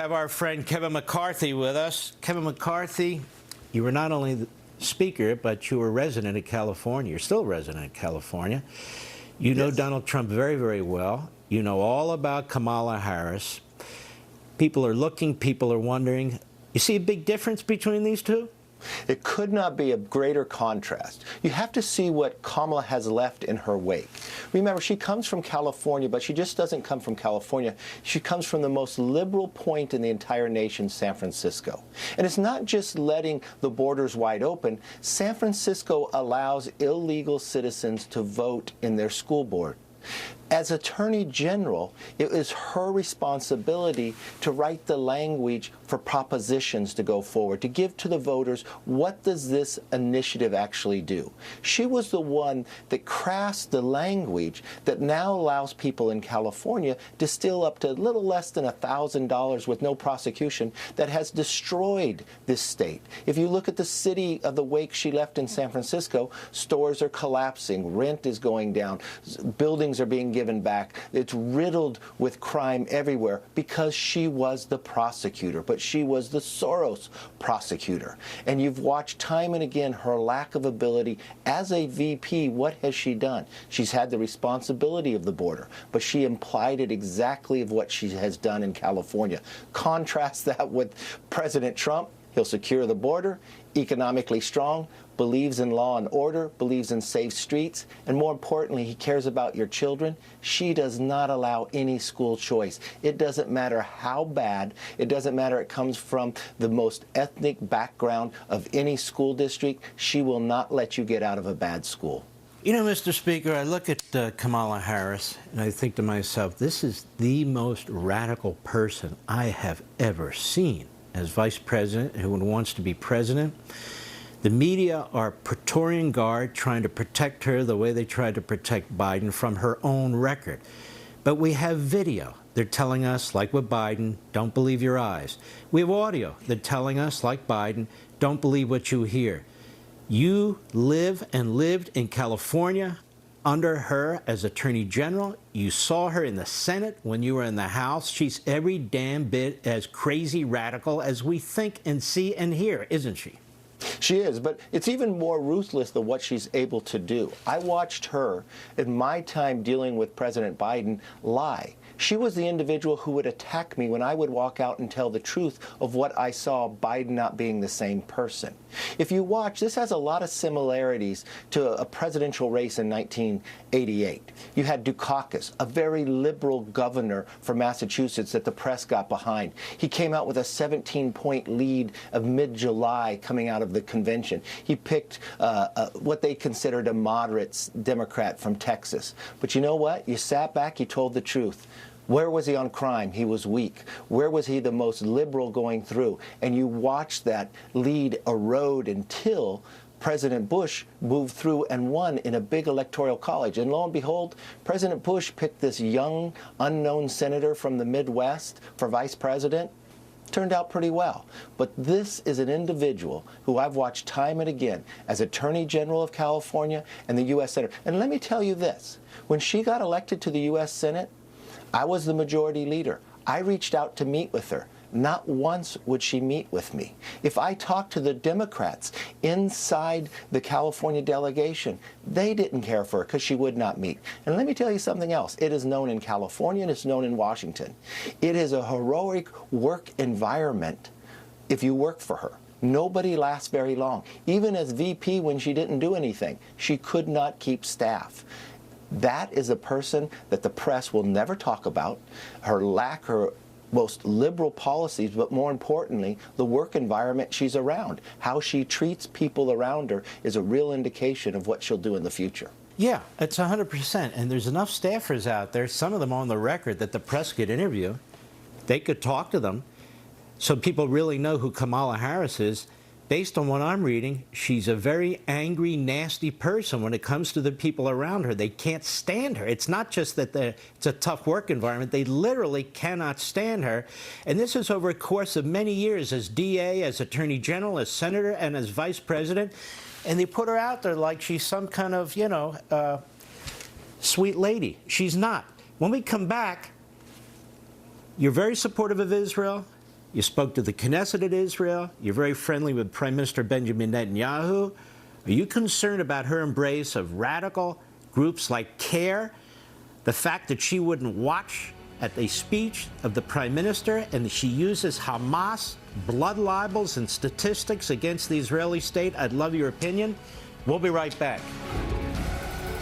have our friend Kevin McCarthy with us. Kevin McCarthy, you were not only the speaker, but you were resident of California. You're still a resident of California. You know Donald Trump very, very well. You know all about Kamala Harris. People are looking, people are wondering. You see a big difference between these two? It could not be a greater contrast. You have to see what Kamala has left in her wake. Remember, she comes from California, but she just doesn't come from California. She comes from the most liberal point in the entire nation, San Francisco. And it's not just letting the borders wide open. San Francisco allows illegal citizens to vote in their school board. As Attorney General, it is her responsibility to write the language for propositions to go forward, to give to the voters what does this initiative actually do. She was the one that crafts the language that now allows people in California to steal up to a little less than $1,000 with no prosecution that has destroyed this state. If you look at the city of the wake she left in San Francisco, stores are collapsing, rent is going down, buildings are being given back. It's riddled with crime everywhere because she was the prosecutor, but she was the Soros prosecutor. And you've watched time and again her lack of ability as a VP. What has she done? She's had the responsibility of the border, but she implied it exactly of what she has done in California. Contrast that with President Trump. He'll secure the border, economically strong, believes in law and order, believes in safe streets, and more importantly, he cares about your children. She does not allow any school choice. It doesn't matter how bad, it doesn't matter it comes from the most ethnic background of any school district, she will not let you get out of a bad school. You know, Mr. Speaker, I look at Kamala Harris and I think to myself, this is the most radical person I have ever seen as vice president who wants to be president. The media are Praetorian Guard trying to protect her the way they tried to protect Biden from her own record. But we have video. They're telling us, like with Biden, don't believe your eyes. We have audio. They're telling us, like Biden, don't believe what you hear. You live and lived in California under her as Attorney General. You saw her in the Senate when you were in the House. She's every damn bit as crazy radical as we think and see and hear, isn't she? She is, but it's even more ruthless than what she's able to do. I watched her, in my time dealing with President Biden, lie. She was the individual who would attack me when I would walk out and tell the truth of what I saw Biden not being the same person. If you watch, this has a lot of similarities to a presidential race in 1988. You had Dukakis, a very liberal governor from Massachusetts that the press got behind. He came out with a 17-point lead of mid-July coming out of the convention. He picked what they considered a moderate Democrat from Texas. But you know what? You sat back, you told the truth. Where was he on crime? He was weak. Where was he the most liberal going through? And you watched that lead erode until President Bush moved through and won in a big electoral college. And lo and behold, President Bush picked this young, unknown senator from the Midwest for vice president. Turned out pretty well. But this is an individual who I've watched time and again as Attorney General of California and the U.S. Senate. And let me tell you this. When she got elected to the U.S. Senate, I was the majority leader. I reached out to meet with her. Not once would she meet with me. If I talked to the Democrats inside the California delegation, they didn't care for her because she would not meet. And let me tell you something else. It is known in California and it's known in Washington. It is a heroic work environment if you work for her. Nobody lasts very long. Even as VP, when she didn't do anything, she could not keep staff. That is a person that the press will never talk about, her most liberal policies, but more importantly, the work environment she's around. How she treats people around her is a real indication of what she'll do in the future. Yeah, it's 100%. And there's enough staffers out there, some of them on the record, that the press could interview. They could talk to them so people really know who Kamala Harris is. Based on what I'm reading, she's a very angry, nasty person when it comes to the people around her. They can't stand her. It's not just that it's a tough work environment. They literally cannot stand her. And this is over a course of many years as DA, as Attorney General, as Senator, and as Vice President. And they put her out there like she's some kind of, you know, sweet lady. She's not. When we come back, you're very supportive of Israel. You spoke to the Knesset in Israel. You're very friendly with Prime Minister Benjamin Netanyahu. Are you concerned about her embrace of radical groups like CARE? The fact that she wouldn't watch at a speech of the Prime Minister and that she uses Hamas blood libels and statistics against the Israeli state? I'd love your opinion. We'll be right back.